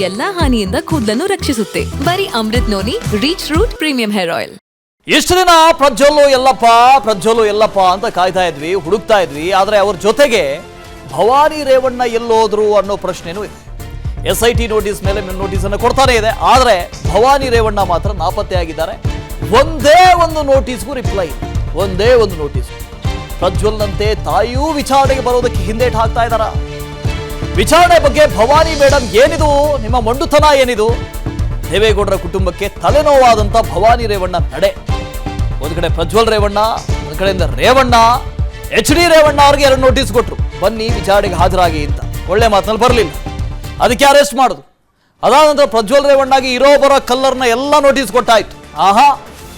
ಎಲ್ಲಾ ಹಾನಿಯಿಂದ ಕೂದಲನ್ನು ರಕ್ಷಿಸುತ್ತೆ. ಬರೀ Amrit noni reach root premium hair oil. ಇಷ್ಟು ದಿನ ಪ್ರಜ್ವಲ್ಲು ಎಲ್ಲಪ್ಪ ಅಂತ ಕಾಯ್ತಾ ಇದ್ವಿ, ಹುಡುಕ್ತಾ ಇದ್ವಿ. ಆದ್ರೆ ಅವ್ರ ಜೊತೆಗೆ ಭವಾನಿ ರೇವಣ್ಣ ಎಲ್ಲೋದ್ರು ಅನ್ನೋ ಪ್ರಶ್ನೆನೂ ಇದೆ. SIT ನೋಟಿಸ್ ಮೇಲೆ ನೋಟಿಸ್ ಅನ್ನು ಕೊಡ್ತಾನೆ ಇದೆ. ಆದ್ರೆ ಭವಾನಿ ರೇವಣ್ಣ ಮಾತ್ರ ನಾಪತ್ತೆ ಆಗಿದ್ದಾರೆ. ಒಂದೇ ಒಂದು ನೋಟಿಸ್ಗೂ ರಿಪ್ಲೈ, ಒಂದೇ ಒಂದು ನೋಟಿಸ್. ಪ್ರಜ್ವಲ್ನಂತೆ ತಾಯಿಯೂ ವಿಚಾರಣೆಗೆ ಬರೋದಕ್ಕೆ ಹಿಂದೇಟು ಹಾಕ್ತಾ ಇದ್ದಾರ. ವಿಚಾರಣೆ ಬಗ್ಗೆ ಭವಾನಿ ಮೇಡಮ್ ಏನಿದು, ನಿಮ್ಮ ಮೊಂಡುತನ ಏನಿದು? ದೇವೇಗೌಡರ ಕುಟುಂಬಕ್ಕೆ ತಲೆನೋವಾದಂತ ಭವಾನಿ ರೇವಣ್ಣ ನಡೆ. ಒಂದ್ ಕಡೆ ಪ್ರಜ್ವಲ್ ರೇವಣ್ಣ, ಒಂದ್ ಕಡೆಯಿಂದ ರೇವಣ್ಣ, HD ರೇವಣ್ಣ ಅವ್ರಿಗೆ 2 ನೋಟಿಸ್ ಕೊಟ್ರು, ಬನ್ನಿ ವಿಚಾರಣೆಗೆ ಹಾಜರಾಗಿ ಅಂತ. ಒಳ್ಳೆ ಮಾತಿನಲ್ಲಿ ಬರಲಿಲ್ಲ, ಅದಕ್ಕೆ ಅರೆಸ್ಟ್ ಮಾಡುದು. ಅದಾದ ನಂತರ ಪ್ರಜ್ವಲ್ ರೇವಣ್ಣಗೆ ಇರೋ ಬರೋ ಕಲ್ಲರ್ನ ಎಲ್ಲ ನೋಟಿಸ್ ಕೊಟ್ಟಾಯ್ತು. ಆಹಾ,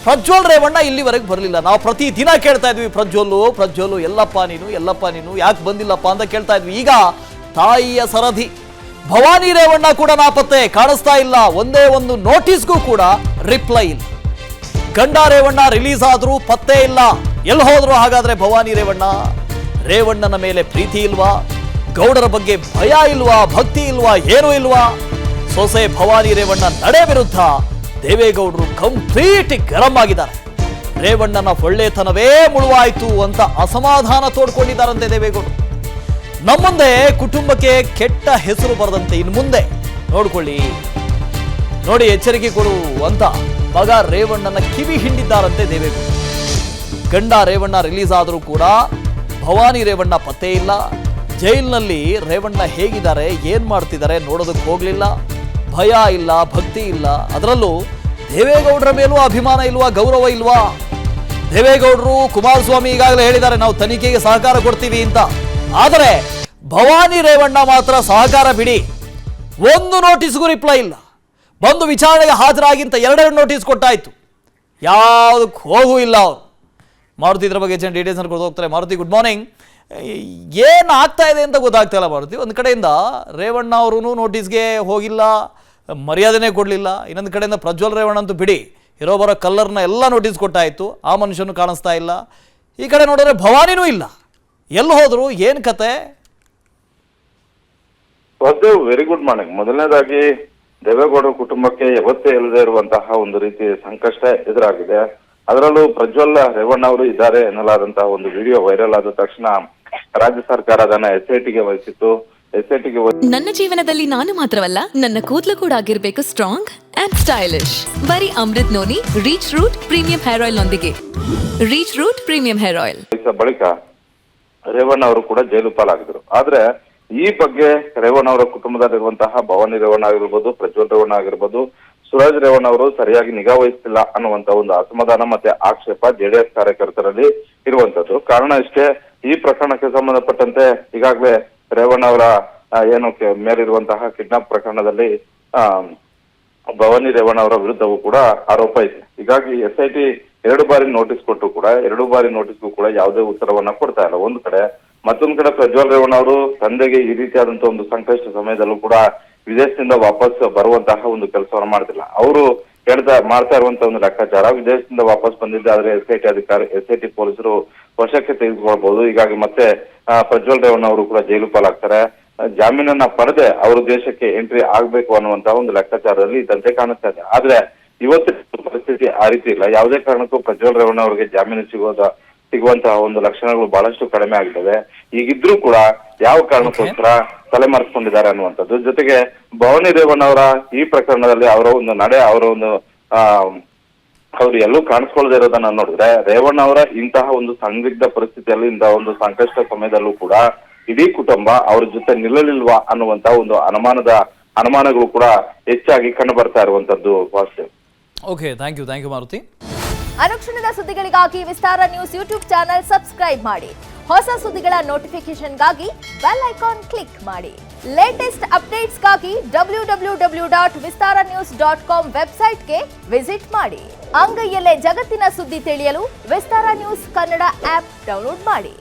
ಪ್ರಜ್ವಲ್ ರೇವಣ್ಣ ಇಲ್ಲಿವರೆಗೆ ಬರಲಿಲ್ಲ. ನಾವು ಪ್ರತಿ ದಿನ ಕೇಳ್ತಾ ಇದ್ವಿ, ಪ್ರಜ್ವಲ್ಲು ಎಲ್ಲಪ್ಪ ನೀನು ಯಾಕೆ ಬಂದಿಲ್ಲಪ್ಪ ಅಂತ ಕೇಳ್ತಾ ಇದ್ವಿ. ಈಗ ತಾಯಿಯ ಸರದಿ ಭವಾನಿ ರೇವಣ್ಣ ಕೂಡ ನಾಪತ್ತೆ, ಕಾಣಿಸ್ತಾ ಇಲ್ಲ. ಒಂದೇ ಒಂದು ನೋಟಿಸ್ಗೂ ಕೂಡ ರಿಪ್ಲೈ ಇಲ್ಲ. ಗಂಡ ರೇವಣ್ಣ ರಿಲೀಸ್ ಆದ್ರೂ ಪತ್ತೆ ಇಲ್ಲ. ಎಲ್ಲಿ ಹೋದ್ರು ಹಾಗಾದ್ರೆ ಭವಾನಿ ರೇವಣ್ಣನ ಮೇಲೆ ಪ್ರೀತಿ ಇಲ್ವಾ? ಗೌಡರ ಬಗ್ಗೆ ಭಯ ಇಲ್ವಾ? ಭಕ್ತಿ ಇಲ್ವಾ? ಏನೂ ಇಲ್ವಾ? ಸೊಸೆ ಭವಾನಿ ರೇವಣ್ಣ ನಡೆ ವಿರುದ್ಧ ದೇವೇಗೌಡರು ಕಂಪ್ಲೀಟ್ ಗರಂ ಆಗಿದ್ದಾರೆ. ರೇವಣ್ಣನ ಒಳ್ಳೆತನವೇ ಮುಳುವಾಯ್ತು ಅಂತ ಅಸಮಾಧಾನ ತೋಡ್ಕೊಂಡಿದ್ದಾರಂತೆ ದೇವೇಗೌಡರು. ನಮ್ಮ ಮುಂದೆ ಕುಟುಂಬಕ್ಕೆ ಕೆಟ್ಟ ಹೆಸರು ಬರದಂತೆ ಇನ್ನು ಮುಂದೆ ನೋಡ್ಕೊಳ್ಳಿ, ನೋಡಿ ಎಚ್ಚರಿಕೆ ಕೊಡು ಅಂತ ಮಗ ರೇವಣ್ಣನ ಕಿವಿ ಹಿಂಡಿದ್ದಾರಂತೆ ದೇವೇಗೌಡರು. ಗಂಡ ರೇವಣ್ಣ ರಿಲೀಸ್ ಆದರೂ ಕೂಡ ಭವಾನಿ ರೇವಣ್ಣ ಪತ್ತೆ ಇಲ್ಲ. ಜೈಲಿನಲ್ಲಿ ರೇವಣ್ಣ ಹೇಗಿದ್ದಾರೆ, ಏನ್ ಮಾಡ್ತಿದ್ದಾರೆ ನೋಡೋದಕ್ಕೆ ಹೋಗ್ಲಿಲ್ಲ. ಭಯ ಇಲ್ಲ, ಭಕ್ತಿ ಇಲ್ಲ. ಅದರಲ್ಲೂ ದೇವೇಗೌಡರ ಮೇಲೂ ಅಭಿಮಾನ ಇಲ್ವಾ, ಗೌರವ ಇಲ್ವಾ? ದೇವೇಗೌಡರು ಕುಮಾರಸ್ವಾಮಿ ಈಗಾಗಲೇ ಹೇಳಿದ್ದಾರೆ, ನಾವು ತನಿಖೆಗೆ ಸಹಕಾರ ಕೊಡ್ತೀವಿ ಅಂತ. ಆದರೆ ಭವಾನಿ ರೇವಣ್ಣ ಮಾತ್ರ ಸಹಕಾರ ಬಿಡಿ, ಒಂದು ನೋಟಿಸ್ಗೂ ರಿಪ್ಲೈ ಇಲ್ಲ. ಬಂದು ವಿಚಾರಣೆಗೆ ಹಾಜರಾಗಿಂತ 2 ನೋಟಿಸ್ ಕೊಟ್ಟಾಯ್ತು, ಯಾವುದಕ್ಕೆ ಹೋಗೂ ಇಲ್ಲ ಅವರು. ಮಾರುತಿ ಇದ್ರ ಬಗ್ಗೆ ಹೆಚ್ಚಿನ ಡೀಟೇಲ್ಸ್ ಕೊಟ್ಟು ಹೋಗ್ತಾರೆ. Maruti, good morning. ಏನು ಆಗ್ತಾ ಇದೆ ಅಂತ ಗೊತ್ತಾಗ್ತಾ ಇಲ್ಲ ಮಾರುತಿ. ಒಂದು ಕಡೆಯಿಂದ ರೇವಣ್ಣ ಅವರು ನೋಟಿಸ್ಗೆ ಹೋಗಿಲ್ಲ, ಮರ್ಯಾದೆನೇ ಕೊಡಲಿಲ್ಲ. ಇನ್ನೊಂದು ಕಡೆಯಿಂದ ಪ್ರಜ್ವಲ್ ರೇವಣ್ಣ ಅಂತೂ ಬಿಡಿ, ಇರೋ ಬರೋ ಕಲ್ಲರ್ನ ಎಲ್ಲ ನೋಟಿಸ್ ಕೊಟ್ಟಾಯಿತು, ಆ ಮನುಷ್ಯನು ಕಾಣಿಸ್ತಾ ಇಲ್ಲ. ಈ ಕಡೆ ನೋಡಿದ್ರೆ ಭವಾನಿನೂ ಇಲ್ಲ. ಎಲ್ಲಿ ಹೋದ್ರು, ಏನು ಕತೆ? Very good morning. ಮೊದಲನೇದಾಗಿ ದೇವೇಗೌಡರ ಕುಟುಂಬಕ್ಕೆ ಯಾವತ್ತೇ ಇಲ್ಲದೆ ಇರುವಂತಹ ಒಂದು ರೀತಿ ಸಂಕಷ್ಟ ಎದುರಾಗಿದೆ. ಅದರಲ್ಲೂ ಪ್ರಜ್ವಲ್ ರೇವಣ್ಣ ಅವರು ಇದ್ದಾರೆ ಎನ್ನಲಾದಂತಹ ಒಂದು ವಿಡಿಯೋ ವೈರಲ್ ಆದ ತಕ್ಷಣ ರಾಜ್ಯ ಸರ್ಕಾರ ಅದನ್ನ SITಗೆ ವಹಿಸಿತ್ತು. SITಗೆ ನನ್ನ ಜೀವನದಲ್ಲಿ ನಾನು ಮಾತ್ರವಲ್ಲ, ನನ್ನ ಕೂದಲು ಕೂಡ ಆಗಿರ್ಬೇಕು ಸ್ಟ್ರಾಂಗ್ ಅಂಡ್ ಸ್ಟೈಲಿಶ್. ಬರೀ Amrit noni reach root premium hair oil ನೊಂದಿಗೆ. Reach root premium hair oil ಬಳಿಕ ರೇವಣ್ಣ ಅವರು ಕೂಡ ಜೈಲು ಪಾಲಾಗಿದ್ರು. ಆದ್ರೆ ಈ ಬಗ್ಗೆ ರೇವಣ್ಣ ಅವರ ಕುಟುಂಬದಲ್ಲಿರುವಂತಹ ಭವಾನಿ ರೇವಣ್ಣ ಆಗಿರ್ಬೋದು, ಪ್ರಜ್ವಲ್ ರೇವಣ್ಣ ಆಗಿರ್ಬೋದು, ಸುರಾಜ್ ರೇವಣ್ಣ ಅವರು ಸರಿಯಾಗಿ ನಿಗಾ ವಹಿಸ್ತಿಲ್ಲ ಅನ್ನುವಂತ ಒಂದು ಅಸಮಾಧಾನ ಮತ್ತೆ ಆಕ್ಷೇಪ JDS ಕಾರ್ಯಕರ್ತರಲ್ಲಿ ಇರುವಂತದ್ದು. ಕಾರಣ ಇಷ್ಟೇ, ಈ ಪ್ರಕರಣಕ್ಕೆ ಸಂಬಂಧಪಟ್ಟಂತೆ ಈಗಾಗಲೇ ರೇವಣ್ಣ ಅವರ ಏನು ಮೇಲಿರುವಂತಹ ಕಿಡ್ನಾಪ್ ಪ್ರಕರಣದಲ್ಲಿ ಭವಾನಿ ರೇವಣ್ಣ ಅವರ ವಿರುದ್ಧವೂ ಕೂಡ ಆರೋಪ ಇದೆ. ಹೀಗಾಗಿ SIT 2 ಬಾರಿ ನೋಟಿಸ್ ಕೊಟ್ಟರು ಕೂಡ 2 ಬಾರಿ ನೋಟಿಸ್ಗೂ ಕೂಡ ಯಾವುದೇ ಉತ್ತರವನ್ನ ಕೊಡ್ತಾ ಇಲ್ಲ ಒಂದು ಕಡೆ. ಮತ್ತೊಂದು ಕಡೆ ಪ್ರಜ್ವಲ್ ರೇವಣ್ಣ ಅವರು ತಂದೆಗೆ ಈ ರೀತಿಯಾದಂತಹ ಒಂದು ಸಂಕಷ್ಟ ಸಮಯದಲ್ಲೂ ಕೂಡ ವಿದೇಶದಿಂದ ವಾಪಸ್ ಬರುವಂತಹ ಒಂದು ಕೆಲಸವನ್ನ ಮಾಡ್ತಿಲ್ಲ. ಅವರು ಮಾಡ್ತಾ ಇರುವಂತಹ ಒಂದು ಲೆಕ್ಕಾಚಾರ, ವಿದೇಶದಿಂದ ವಾಪಸ್ ಬಂದಿದ್ದಾದ್ರೆ SIT ಪೊಲೀಸರು ವಶಕ್ಕೆ ತೆಗೆದುಕೊಳ್ಬಹುದು. ಹೀಗಾಗಿ ಮತ್ತೆ ಪ್ರಜ್ವಲ್ ರೇವಣ್ಣ ಅವರು ಕೂಡ ಜೈಲು ಪಾಲಾಗ್ತಾರೆ. ಜಾಮೀನನ್ನ ಪಡೆದೆ ಅವರು ದೇಶಕ್ಕೆ ಎಂಟ್ರಿ ಆಗ್ಬೇಕು ಅನ್ನುವಂತಹ ಒಂದು ಲೆಕ್ಕಾಚಾರದಲ್ಲಿ ಇದ್ದಂತೆ ಕಾಣಿಸ್ತಾ ಇದೆ. ಆದ್ರೆ ಇವತ್ತಿನ ಪರಿಸ್ಥಿತಿ ಆ ರೀತಿ ಇಲ್ಲ. ಯಾವುದೇ ಕಾರಣಕ್ಕೂ ಪ್ರಜ್ವಲ್ ರೇವಣ್ಣ ಅವರಿಗೆ ಜಾಮೀನು ಸಿಗುವಂತಹ ಒಂದು ಲಕ್ಷಣಗಳು ಬಹಳಷ್ಟು ಕಡಿಮೆ ಆಗಿದ್ದಾವೆ. ಈಗಿದ್ರೂ ಕೂಡ ಯಾವ ಕಾರಣಕ್ಕೋಸ್ಕರ ತಲೆಮರೆಸ್ಕೊಂಡಿದ್ದಾರೆ ಅನ್ನುವಂಥದ್ದು. ಜೊತೆಗೆ ಭವಾನಿ ರೇವಣ್ಣ ಅವರ ಈ ಪ್ರಕರಣದಲ್ಲಿ ಅವರ ಒಂದು ನಡೆ, ಅವರ ಒಂದು ಅವ್ರು ಎಲ್ಲೂ ಕಾಣಿಸ್ಕೊಳ್ಳದೆ ಇರೋದನ್ನ ನೋಡಿದ್ರೆ, ರೇವಣ್ಣ ಅವರ ಇಂತಹ ಒಂದು ಸಂದಿಗ್ಧ ಪರಿಸ್ಥಿತಿಯಲ್ಲಿ, ಇಂತಹ ಒಂದು ಸಂಕಷ್ಟ ಸಮಯದಲ್ಲೂ ಕೂಡ ಇಡೀ ಕುಟುಂಬ ಅವ್ರ ಜೊತೆ ನಿಲ್ಲಲಿಲ್ವಾ ಅನ್ನುವಂತ ಒಂದು ಅನುಮಾನಗಳು ಕೂಡ ಹೆಚ್ಚಾಗಿ ಕಂಡು ಬರ್ತಾ ಇರುವಂತದ್ದು. Okay, thank you Maruti. ಅನುಕ್ಷಣದ ಸುದ್ದಿಗಳಿಗಾಗಿ Vistara news YouTube channel subscribe ಮಾಡಿ. ಹೊಸ ಸುದ್ದಿಗಳ ನೋಟಿಫಿಕೇಶನ್ಗಾಗಿ ಬೆಲ್ ಐಕಾನ್ ಕ್ಲಿಕ್ ಮಾಡಿ. ಲೇಟೆಸ್ಟ್ ಅಪ್ಡೇಟ್ಸ್ಗಾಗಿ www.vistaranews.com ವೆಬ್ಸೈಟ್ಗೆ ವಿಸಿಟ್ ಮಾಡಿ. ಅಂಗೈಯಲ್ಲೇ ಜಗತ್ತಿನ ಸುದ್ದಿ ತಿಳಿಯಲು Vistara news Kannada app download ಮಾಡಿ.